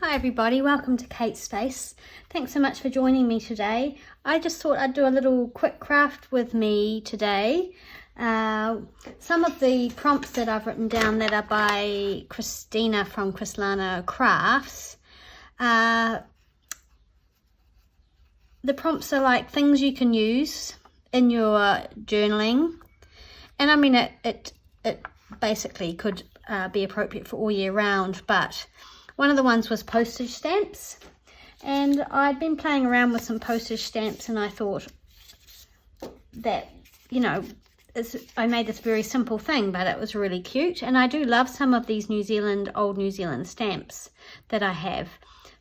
Hi everybody, welcome to Kate's Space. Thanks so much for joining me today. I just thought I'd do a little quick craft with me today. Some of the prompts that I've written down that are by Christina from Chrislana Crafts. The prompts are like things you can use in your journaling. And I mean, it basically could be appropriate for all year round, but one of the ones was postage stamps, and I'd been playing around with some postage stamps, and I thought that, you know, I made this very simple thing, but it was really cute, and I do love some of these old New Zealand stamps that I have.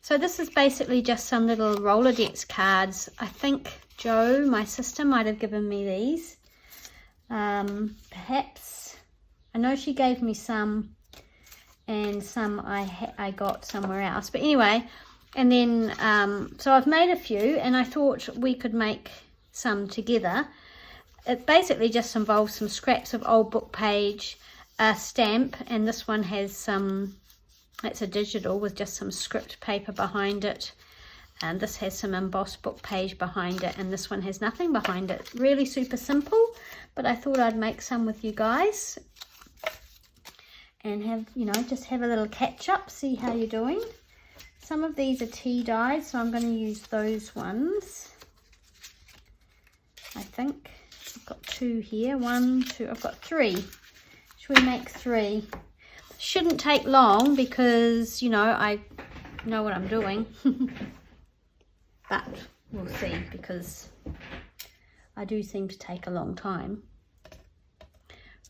So this is basically just some little Rolodex cards. I think Jo, my sister, might have given me these. Perhaps. I know she gave me some, and some I got somewhere else, but anyway, and then so I've made a few, and I thought we could make some together. It basically just involves some scraps of old book page, a stamp, and this one has some, it's a digital with just some script paper behind it, and this has some embossed book page behind it, and this one has nothing behind it. Really super simple, but I thought I'd make some with you guys and have, you know, just have a little catch up, see how you're doing. Some of these are tea dyed, so I'm going to use those ones. I think I've got two here. One, two, I've got three. Should we make three? Shouldn't take long because, you know, I know what I'm doing. But we'll see, because I do seem to take a long time.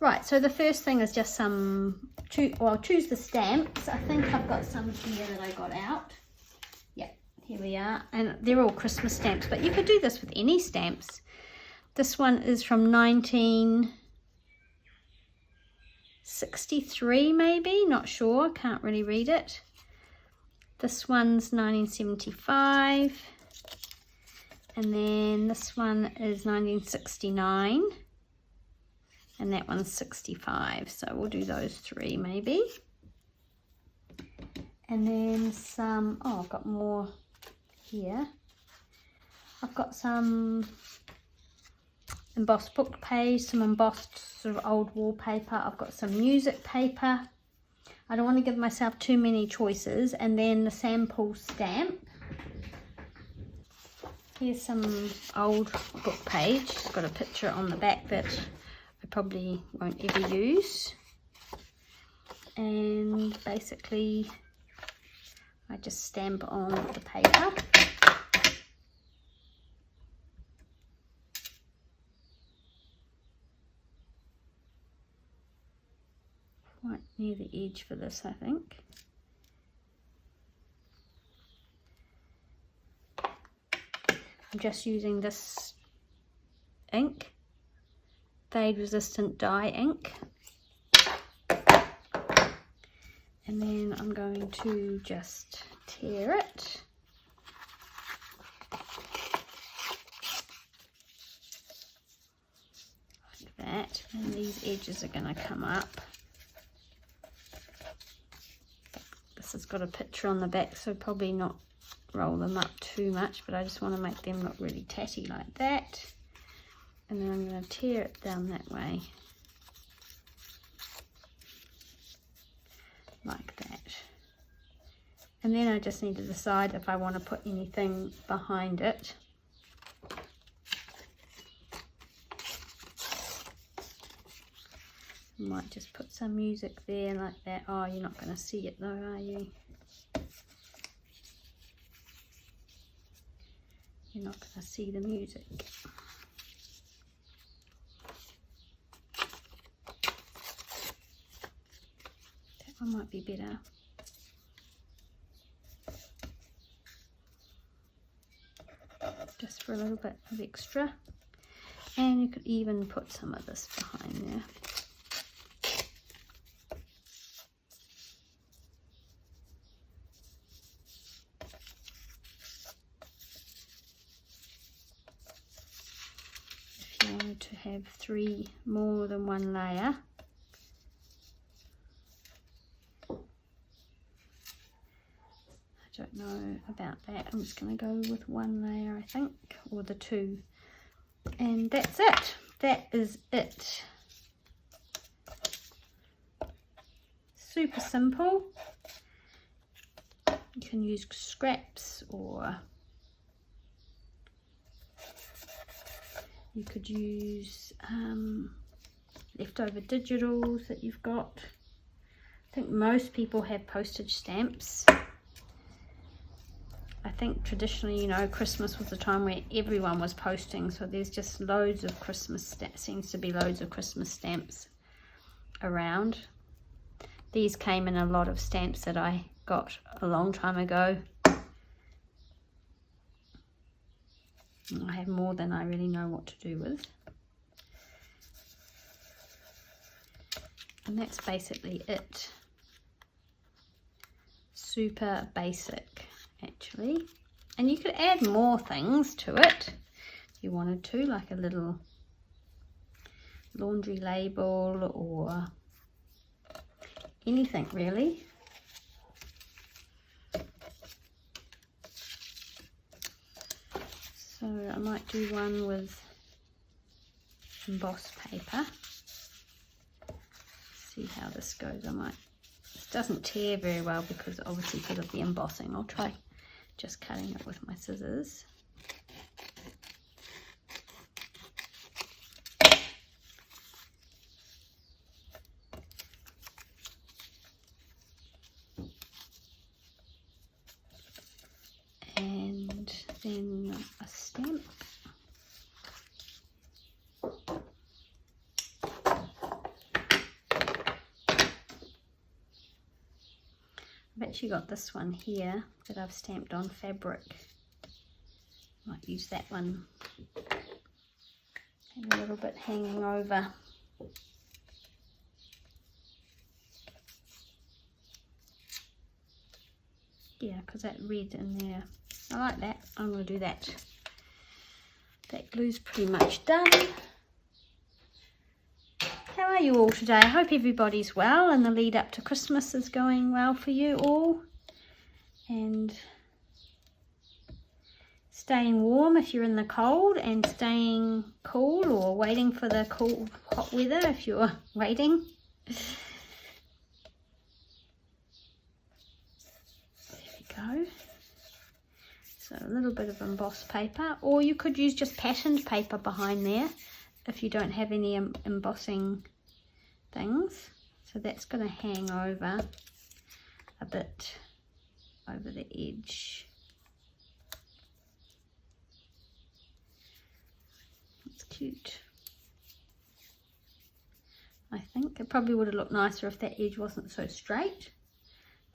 Right, so the first thing is just some, choose the stamps. I think I've got some here that I got out. Yeah, here we are. And they're all Christmas stamps, but you could do this with any stamps. This one is from 1963 maybe, not sure, can't really read it. This one's 1975. And then this one is 1969. And that one's 65, so we'll do those three maybe. And then some, oh, I've got more here. I've got some embossed book page, some embossed sort of old wallpaper. I've got some music paper. I don't want to give myself too many choices. And then the sample stamp. Here's some old book page. It's got a picture on the back that I probably won't ever use, and basically I just stamp on the paper. Quite near the edge for this, I think. I'm just using this ink, fade resistant dye ink, and then I'm going to just tear it. Like that, and these edges are going to come up. This has got a picture on the back, so probably not roll them up too much, but I just want to make them look really tatty like that. And then I'm going to tear it down that way, like that. And then I just need to decide if I want to put anything behind it. I might just put some music there like that. Oh, you're not going to see it though, are you? You're not going to see the music. One might be better. Just for a little bit of extra. And you could even put some of this behind there. If you wanted to have more than one layer. don't know about that. I'm just going to go with one layer, I think, or the two. And that's it. That is it. Super simple. You can use scraps, or you could use leftover digitals that you've got. I think most people have postage stamps. I think traditionally, you know, Christmas was the time where everyone was posting, so there's just loads of Christmas, seems to be loads of Christmas stamps around. These came in a lot of stamps that I got a long time ago. I have more than I really know what to do with. And that's basically it. Super basic, actually. And you could add more things to it if you wanted to, like a little laundry label or anything really. So I might do one with embossed paper. See how this goes. This doesn't tear very well because obviously because of the embossing. I'll try just cutting it with my scissors. And then a stamp. I've actually got this one here that I've stamped on fabric. Might use that one. And a little bit hanging over. Yeah, because that red in there. I like that. I'm going to do that. That glue's pretty much done. How are you all today? I hope everybody's well and the lead up to Christmas is going well for you all. And staying warm if you're in the cold, and staying cool or waiting for the cool hot weather if you're waiting. Go. So a little bit of embossed paper, or you could use just patterned paper behind there if you don't have any embossing things. So that's going to hang over a bit over the edge. It's cute. I think it probably would have looked nicer if that edge wasn't so straight.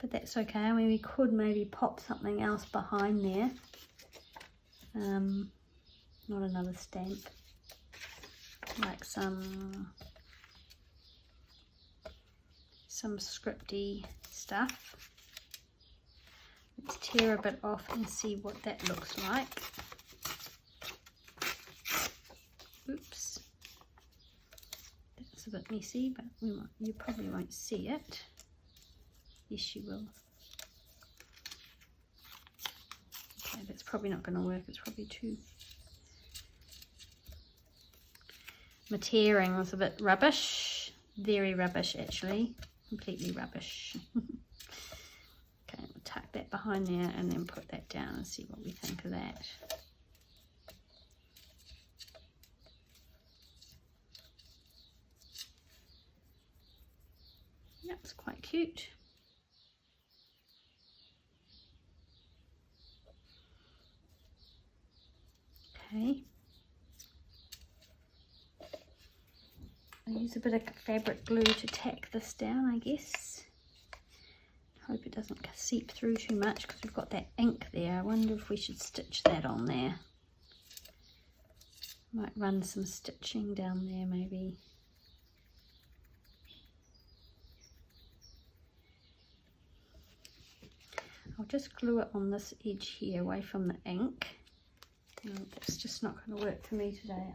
But that's okay. I mean, we could maybe pop something else behind there. Not another stamp. Like some scripty stuff. Let's tear a bit off and see what that looks like. Oops. That's a bit messy, but you probably won't see it. Yes, you will. Okay, that's probably not going to work. It's probably too... My tearing was a bit rubbish. Very rubbish, actually. Completely rubbish. Okay, we'll tuck that behind there and then put that down and see what we think of that. Yep, it's quite cute. Okay. I'll use a bit of fabric glue to tack this down, I guess. Hope it doesn't seep through too much because we've got that ink there. I wonder if we should stitch that on there. Might run some stitching down there maybe. I'll just glue it on this edge here away from the ink. No, that's just not going to work for me today.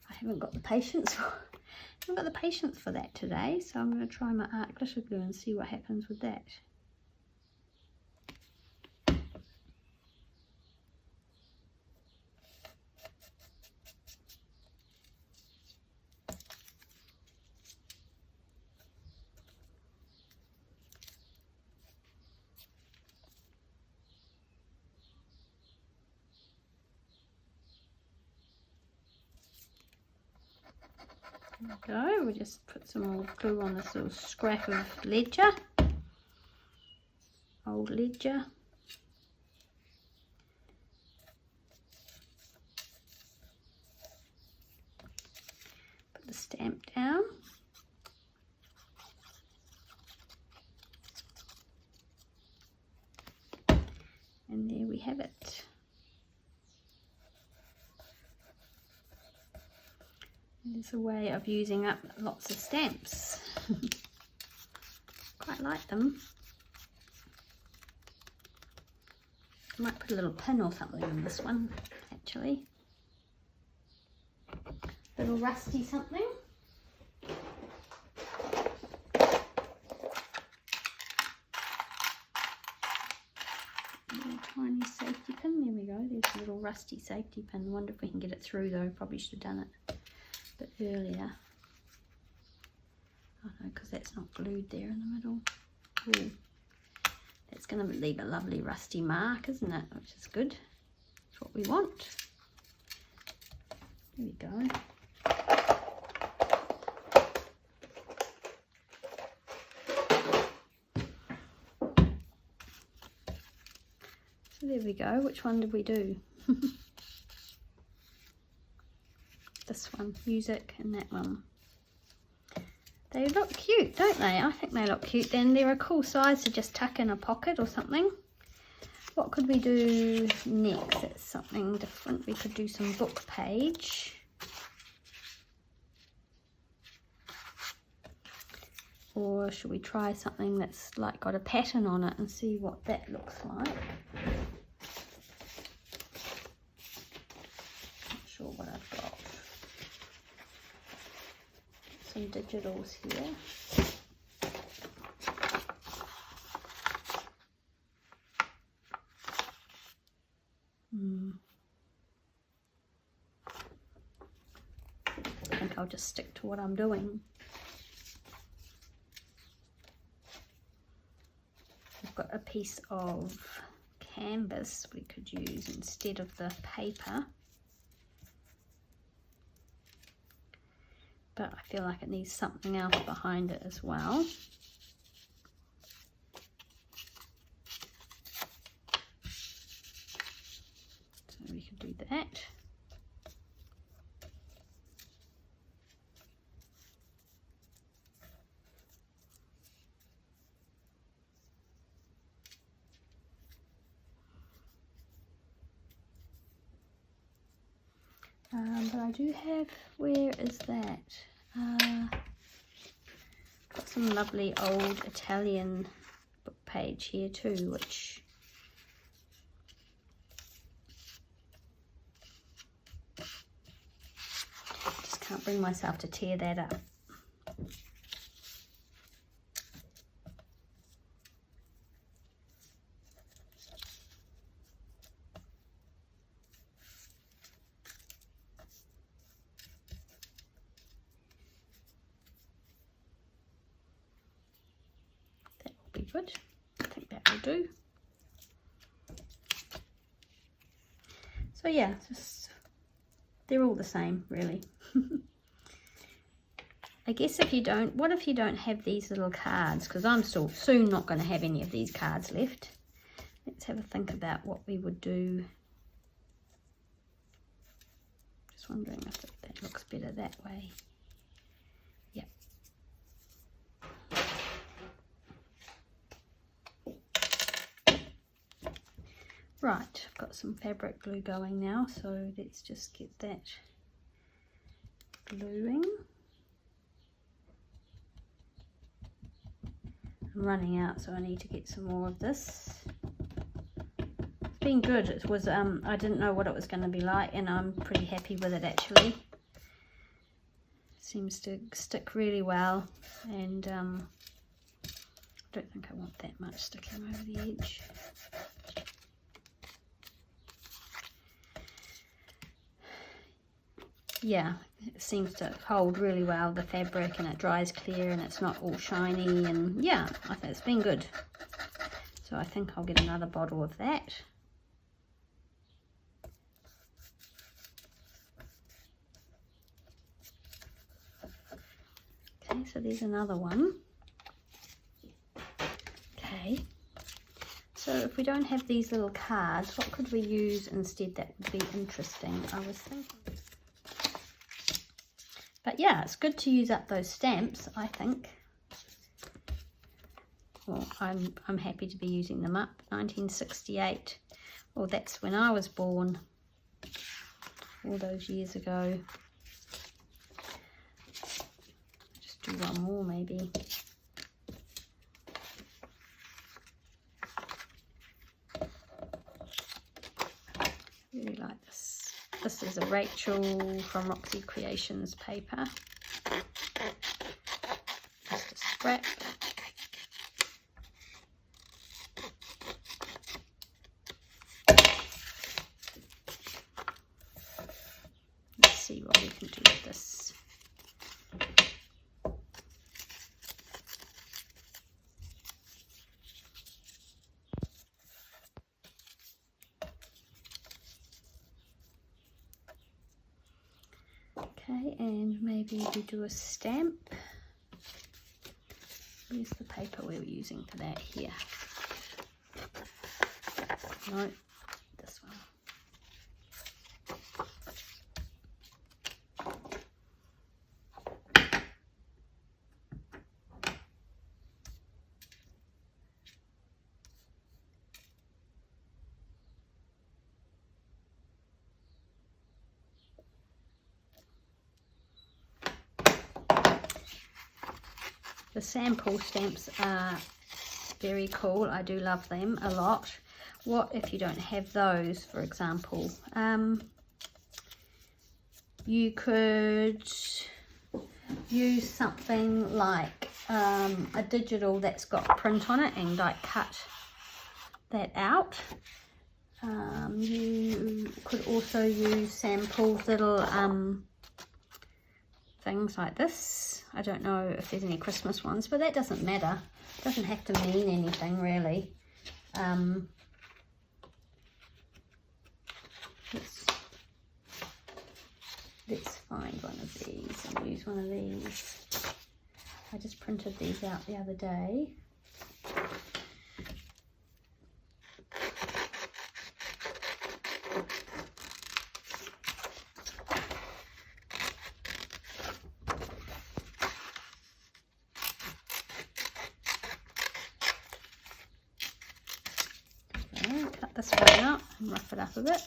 I haven't got the patience for that today, so I'm going to try my art glitter glue and see what happens with that. There we go. We'll just put some more glue on this little scrap of ledger. Old ledger. Put the stamp down. And there we have it. It's a way of using up lots of stamps. Quite like them. I might put a little pin or something on this one, actually. Little rusty something. Little tiny safety pin. There we go. There's a little rusty safety pin. I wonder if we can get it through though. Probably should have done it a bit earlier. Oh no, because that's not glued there in the middle. Ooh. That's going to leave a lovely rusty mark, isn't it? Which is good. That's what we want. There we go. So there we go. Which one did we do? This one, music, and that one. They look cute, don't they? I think they look cute. Then they're a cool size to just tuck in a pocket or something. What could we do next? It's something different. We could do some book page. Or should we try something that's like got a pattern on it and see what that looks like? Not sure what I've got. Some digitals here. I think I'll just stick to what I'm doing. I've got a piece of canvas we could use instead of the paper. But I feel like it needs something else behind it as well. So we could do that. But I do have, where is that? Got some lovely old Italian book page here too, which just can't bring myself to tear that up. Good. I think that will do. So yeah, just they're all the same really. I guess if you don't, what if you don't have these little cards? Because I'm still soon not going to have any of these cards left. Let's have a think about what we would do. Just wondering if that looks better that way. Yep. Right, I've got some fabric glue going now, so let's just get that gluing. I'm running out, so I need to get some more of this. It's been good. It was I didn't know what it was going to be like, and I'm pretty happy with it actually. Seems to stick really well, and I don't think I want that much sticking over the edge. Yeah, it seems to hold really well, the fabric, and it dries clear and it's not all shiny, and yeah, I think it's been good. So I think I'll get another bottle of that. so there's another one. Okay, so if we don't have these little cards, what could we use instead that would be interesting? I was thinking. But yeah, it's good to use up those stamps, I think. Well, I'm happy to be using them up. 1968. Well, that's when I was born. All those years ago. Just do one more maybe. Really like this. This is a Rachel from Roxy Creations paper. Just a scrap. Let's see what we can do with this. Okay, and maybe we do a stamp. Where's the paper we were using for that? Here. No, this one. The sample stamps are very cool. I do love them a lot. What if you don't have those, for example? You could use something like a digital that's got print on it and like cut that out. You could also use samples, little things like this. I don't know if there's any Christmas ones, but that doesn't matter. It doesn't have to mean anything really. Let's find one of these and use one of these. I just printed these out the other day. Cut this one out and rough it up a bit.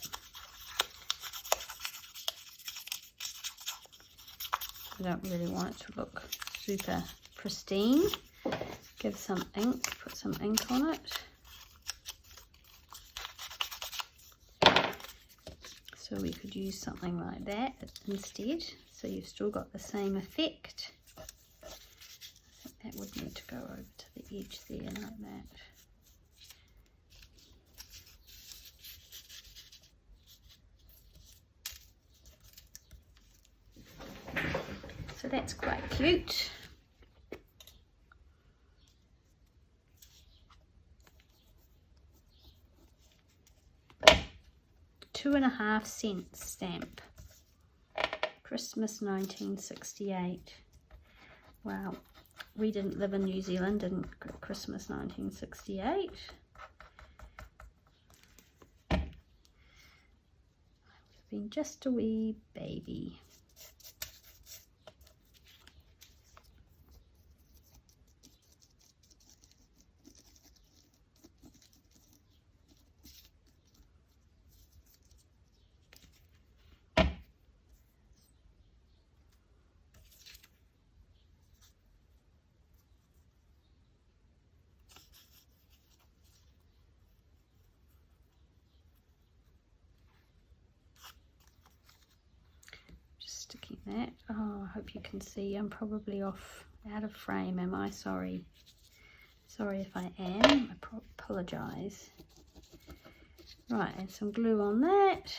I don't really want it to look super pristine. Give some ink, put some ink on it. So we could use something like that instead. So you've still got the same effect. I think that would need to go over to the edge there like that. So that's quite cute. $2.50 stamp. Christmas 1968. Wow, we didn't live in New Zealand in Christmas 1968. I would have been just a wee baby. Sticking that. Oh, I hope you can see. I'm probably off out of frame, am I? Sorry. Sorry if I am. I apologise. Right, and some glue on that.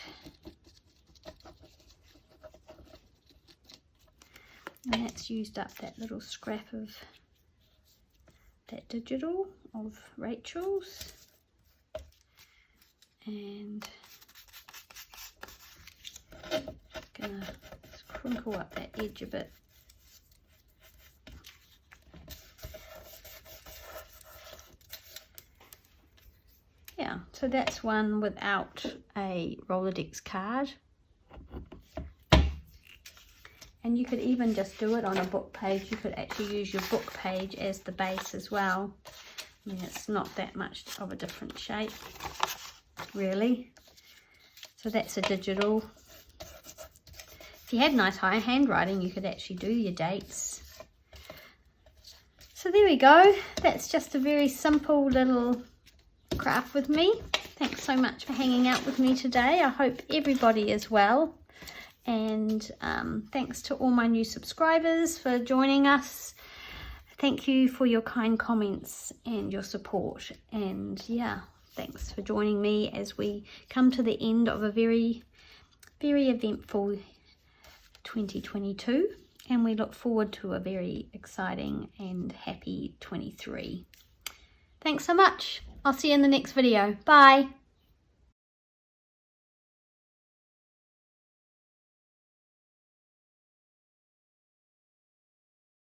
And that's used up that little scrap of that digital of Rachel's. And gonna crinkle up that edge a bit. yeah, so that's one without a Rolodex card. And you could even just do it on a book page. You could actually use your book page as the base as well. I mean, it's not that much of a different shape, really. So that's a digital. If you had nice high handwriting, you could actually do your dates. So there we go. That's just a very simple little craft with me. Thanks so much for hanging out with me today. I hope everybody is well. And thanks to all my new subscribers for joining us. Thank you for your kind comments and your support. And yeah, thanks for joining me as we come to the end of a very, very eventful 2022. And we look forward to a very exciting and happy 23. Thanks so much. I'll see you in the next video. Bye.